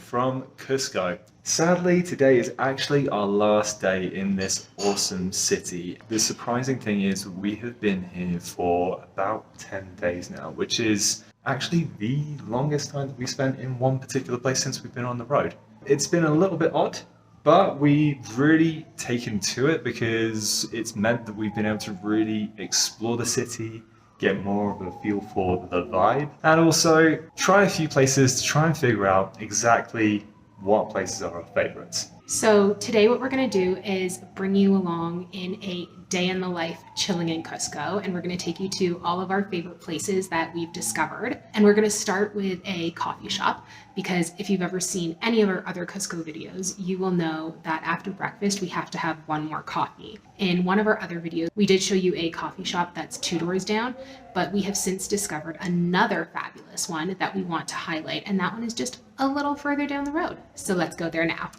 from Cusco. Sadly, today is actually our last day in this awesome city. The surprising thing is we have been here for about 10 days now, which is actually the longest time that we spent in one particular place since we've been on the road. It's been a little bit odd, but we've really taken to it because it's meant that we've been able to really explore the city, get more of a feel for the vibe, and also try a few places to try and figure out exactly what places are our favorites. So today what we're going to do is bring you along in a day in the life chilling in Cusco, and we're going to take you to all of our favorite places that we've discovered. And we're going to start with a coffee shop, because if you've ever seen any of our other Cusco videos, you will know that after breakfast we have to have one more coffee. In one of our other videos, we did show you a coffee shop that's 2 doors down, but we have since discovered another fabulous one that we want to highlight, and that one is just a little further down the road. So let's go there now.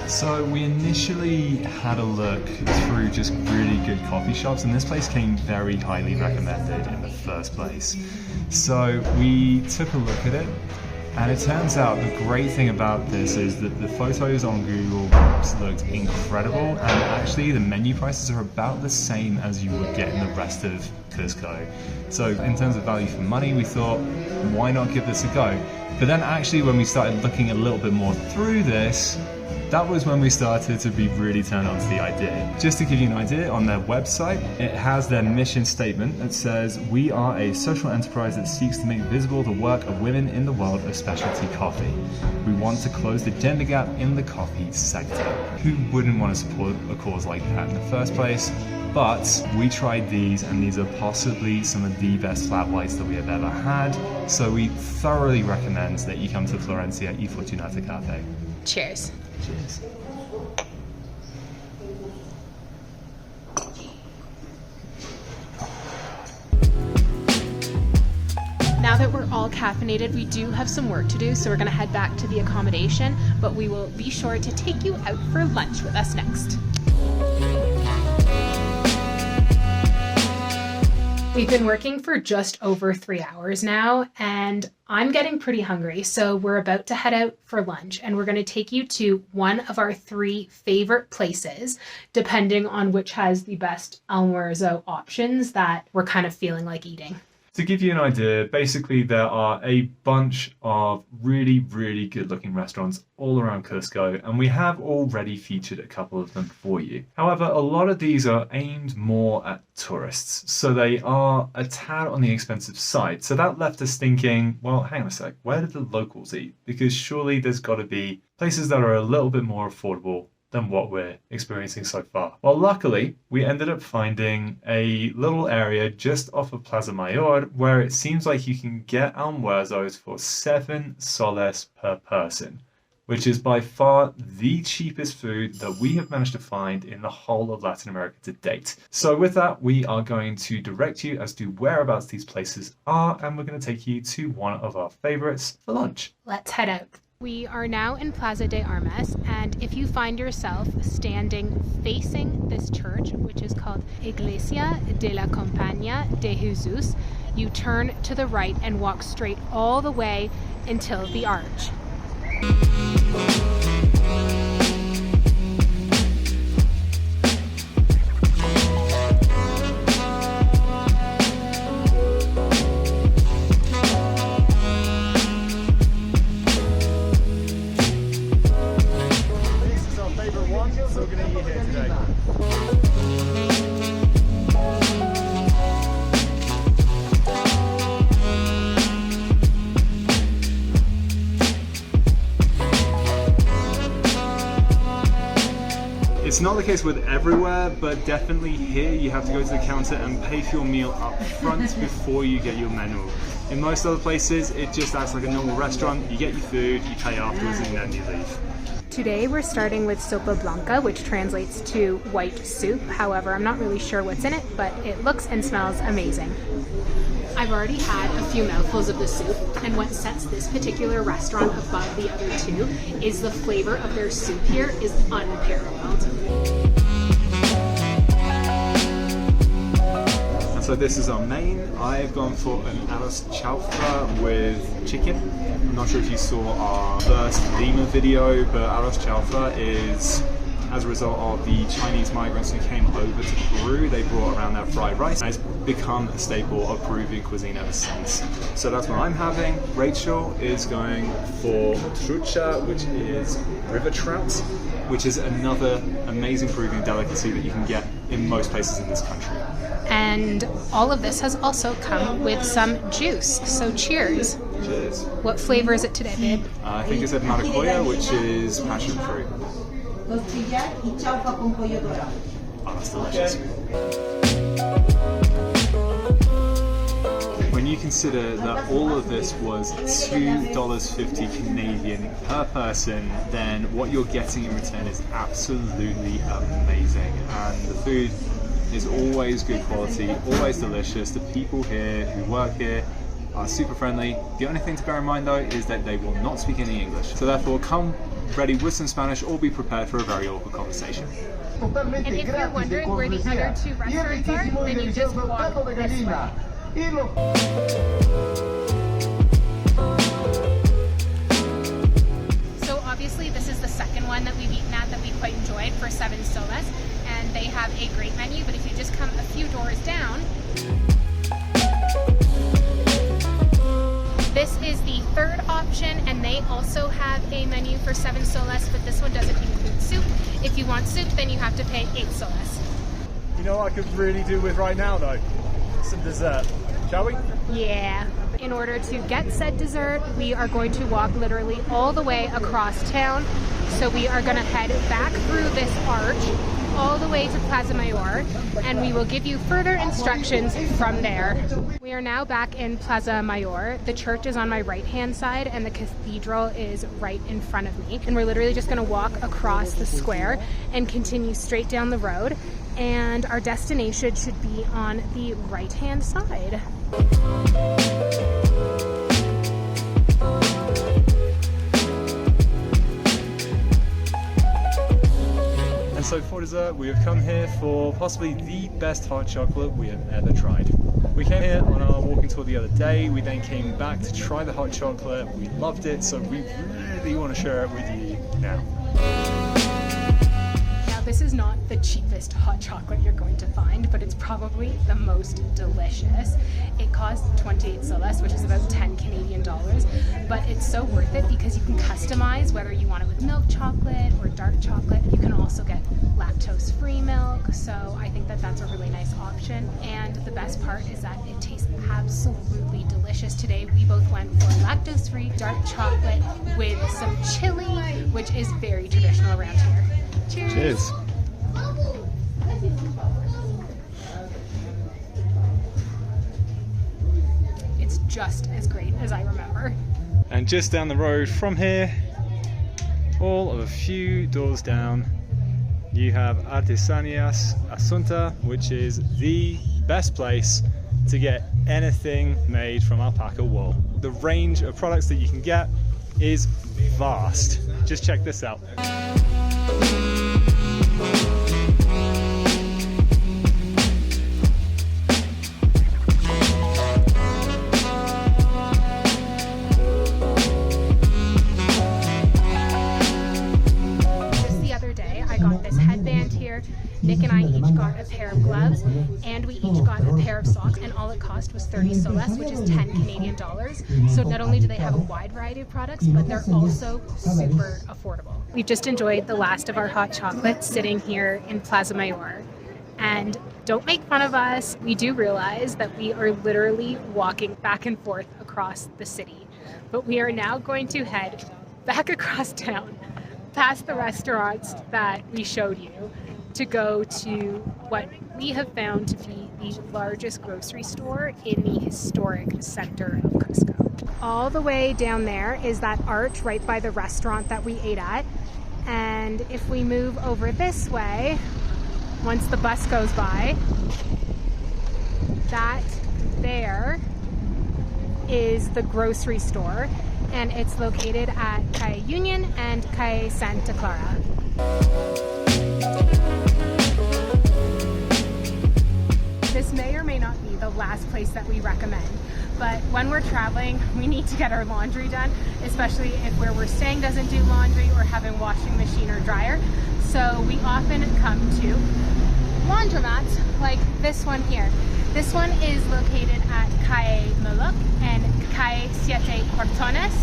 So we initially had a look through just really good coffee shops, and this place came very highly recommended in the first place. So we took a look at it, and it turns out the great thing about this is that the photos on Google Maps looked incredible, and actually the menu prices are about the same as you would get in the rest of Cusco. So in terms of value for money, we thought, why not give this a go? But then actually when we started looking a little bit more through this, that was when we started to be really turned on to the idea. Just to give you an idea, on their website, it has their mission statement that says, "We are a social enterprise that seeks to make visible the work of women in the world of specialty coffee. We want to close the gender gap in the coffee sector." Who wouldn't want to support a cause like that in the first place? But we tried these, and these are possibly some of the best flat whites that we have ever had. So we thoroughly recommend that you come to Florencia e Fortunata Cafe. Cheers. Cheers. Now that we're all caffeinated, we do have some work to do, so we're going to head back to the accommodation, but we will be sure to take you out for lunch with us next. We've been working for just over 3 hours now, and I'm getting pretty hungry, so we're about to head out for lunch, and we're going to take you to one of our 3 favorite places, depending on which has the best almuerzo options that we're kind of feeling like eating. To give you an idea, basically there are a bunch of really, really good looking restaurants all around Cusco, and we have already featured a couple of them for you. However, a lot of these are aimed more at tourists, so they are a tad on the expensive side. So that left us thinking, well, hang on a sec, where do the locals eat? Because surely there's got to be places that are a little bit more affordable than what we're experiencing so far. Well, luckily, we ended up finding a little area just off of Plaza Mayor where it seems like you can get almuerzos for 7 soles per person, which is by far the cheapest food that we have managed to find in the whole of Latin America to date. So with that, we are going to direct you as to whereabouts these places are, and we're going to take you to one of our favorites for lunch. Let's head out. We are now in Plaza de Armas, and if you find yourself standing facing this church, which is called Iglesia de la Compañía de Jesus, you turn to the right and walk straight all the way until the arch. It's not the case with everywhere, but definitely here you have to go to the counter and pay for your meal up front before you get your menu. In most other places, it just acts like a normal restaurant. You get your food, you pay afterwards, and then you leave. Today we're starting with sopa blanca, which translates to white soup. However, I'm not really sure what's in it, but it looks and smells amazing. I've already had a few mouthfuls of the soup, and what sets this particular restaurant above the other two is the flavor of their soup here is unparalleled. And so this is our main. I've gone for an arroz chaufa with chicken. I'm not sure if you saw our first Lima video, but arroz chaufa is as a result of the Chinese migrants who came over to Peru. They brought around their fried rice, and it's become a staple of Peruvian cuisine ever since. So that's what I'm having. Rachel is going for trucha, which is river trout, which is another amazing Peruvian delicacy that you can get in most places in this country. And all of this has also come with some juice, so cheers. Cheers. What flavor is it today, babe? I think it's a maracuya, which is passion fruit. Tortilla y chaufa con pollo dorado. Oh, that's delicious. When you consider that all of this was $2.50 Canadian per person, then what you're getting in return is absolutely amazing. And the food is always good quality, always delicious. The people here who work here are super friendly. The only thing to bear in mind though is that they will not speak any English. So therefore come ready with some Spanish or be prepared for a very awkward conversation. And if you're wondering where the other two restaurants are, then you just walk this way. So obviously this is the second one that we've eaten at that we quite enjoyed for 7 soles, and they have a great menu, but if you just come a few doors down, this is the third option, and they also have a menu for 7 soles, but this one doesn't include soup. If you want soup, then you have to pay 8 soles. You know what I could really do with right now though? Some dessert. Shall we? Yeah. In order to get said dessert, we are going to walk literally all the way across town. So we are going to head back through this arch all the way to Plaza Mayor, and we will give you further instructions from there. We are now back in Plaza Mayor. The church is on my right-hand side and the cathedral is right in front of me. And we're literally just going to walk across the square and continue straight down the road. And our destination should be on the right-hand side. And so for dessert, we have come here for possibly the best hot chocolate we have ever tried. We came here on our walking tour the other day. We then came back to try the hot chocolate. We loved it, so we really want to share it with you now. This is not the cheapest hot chocolate you're going to find, but it's probably the most delicious. It costs 28 soles, which is about 10 Canadian dollars, but it's so worth it because you can customize whether you want it with milk chocolate or dark chocolate. You can also get lactose-free milk, so I think that that's a really nice option. And the best part is that it tastes absolutely delicious. Today we both went for lactose-free dark chocolate with some chili, which is very traditional around here. Cheers! Cheers! It's just as great as I remember. And just down the road from here, all of a few doors down, you have Artesanias Asunta, which is the best place to get anything made from alpaca wool. The range of products that you can get is vast. Just check this out. Nick and I each got a pair of gloves, and we each got a pair of socks, and all it cost was 30 soles, which is 10 Canadian dollars. So not only do they have a wide variety of products, but they're also super affordable. We've just enjoyed the last of our hot chocolate sitting here in Plaza Mayor. And don't make fun of us. We do realize that we are literally walking back and forth across the city. But we are now going to head back across town, past the restaurants that we showed you to go to what we have found to be the largest grocery store in the historic center of Cusco. All the way down there is that arch right by the restaurant that we ate at. And if we move over this way, once the bus goes by, that there is the grocery store, and it's located at Calle Union and Calle Santa Clara. This may or may not be the last place that we recommend, but when we're traveling, we need to get our laundry done, especially if where we're staying doesn't do laundry or have a washing machine or dryer. So we often come to laundromats like this one here. This one is located at Calle Muluk and Calle Siete Portones,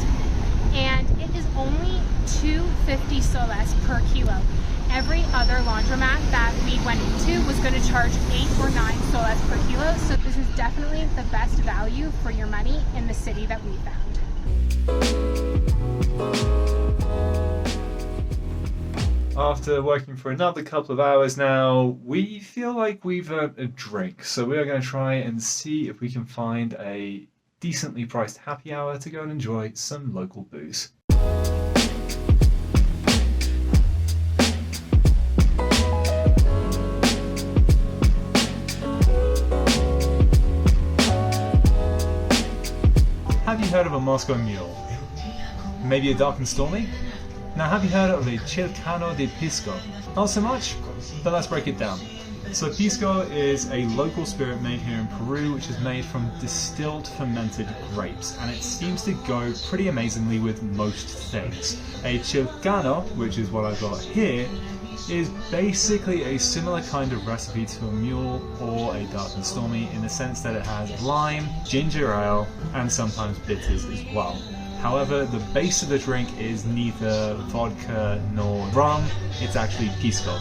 and it is only 250 soles per kilo. Every other laundromat that we went into was going to charge 8 or 9 soles per kilo, so this is definitely the best value for your money in the city that we found. After working for another couple of hours now, we feel like we've earned a drink, so we are going to try and see if we can find a decently priced happy hour to go and enjoy some local booze. Have you heard of a Moscow mule? Maybe a dark and stormy? Now have you heard of a Chilcano de Pisco? Not so much? But let's break it down. So Pisco is a local spirit made here in Peru, which is made from distilled fermented grapes, and it seems to go pretty amazingly with most things. A Chilcano, which is what I've got here, is basically a similar kind of recipe to a mule or a dark and stormy in the sense that it has lime, ginger ale, and sometimes bitters as well. However, the base of the drink is neither vodka nor rum, it's actually pisco.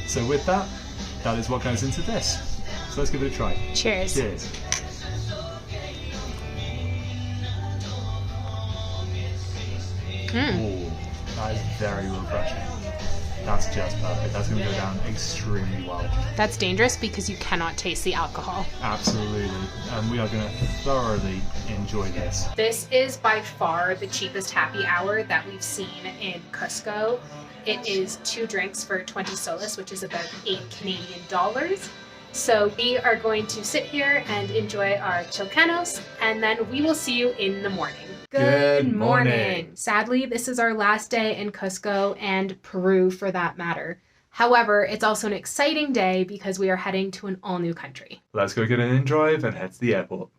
So with that, that is what goes into this. So let's give it a try. Cheers. Cheers. Ooh, that is very refreshing. That's just perfect. That's going to go down extremely well. That's dangerous because you cannot taste the alcohol. Absolutely. And we are going to thoroughly enjoy this. This is by far the cheapest happy hour that we've seen in Cusco. It is 2 drinks for 20 soles, which is about 8 Canadian dollars. So we are going to sit here and enjoy our chilcanos, and then we will see you in the morning. Good morning. Sadly, this is our last day in Cusco and Peru for that matter. However, it's also an exciting day because we are heading to an all-new country. Let's go get an in-drive and head to the airport.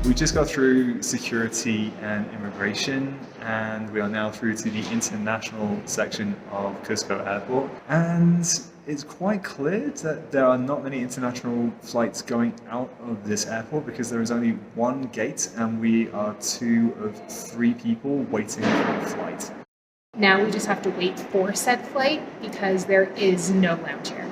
We just got through security and immigration, and we are now through to the international section of Cusco Airport. And it's quite clear that there are not many international flights going out of this airport because there is only one gate, and we are 2 of 3 people waiting for a flight. Now we just have to wait for said flight because there is no lounge here.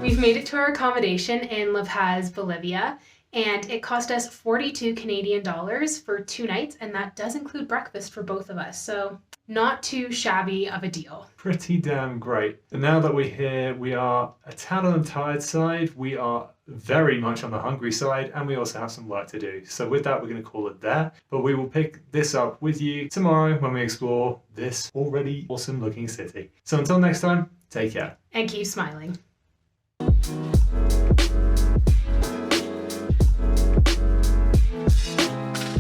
We've made it to our accommodation in La Paz, Bolivia. And it cost us 42 Canadian dollars for 2 nights, and that does include breakfast for both of us. So not too shabby of a deal. Pretty damn great. And now that we're here, we are a tad on the tired side, we are very much on the hungry side, and we also have some work to do. So with that, we're going to call it there, but we will pick this up with you tomorrow when we explore this already awesome looking city. So until next time, take care. And keep smiling.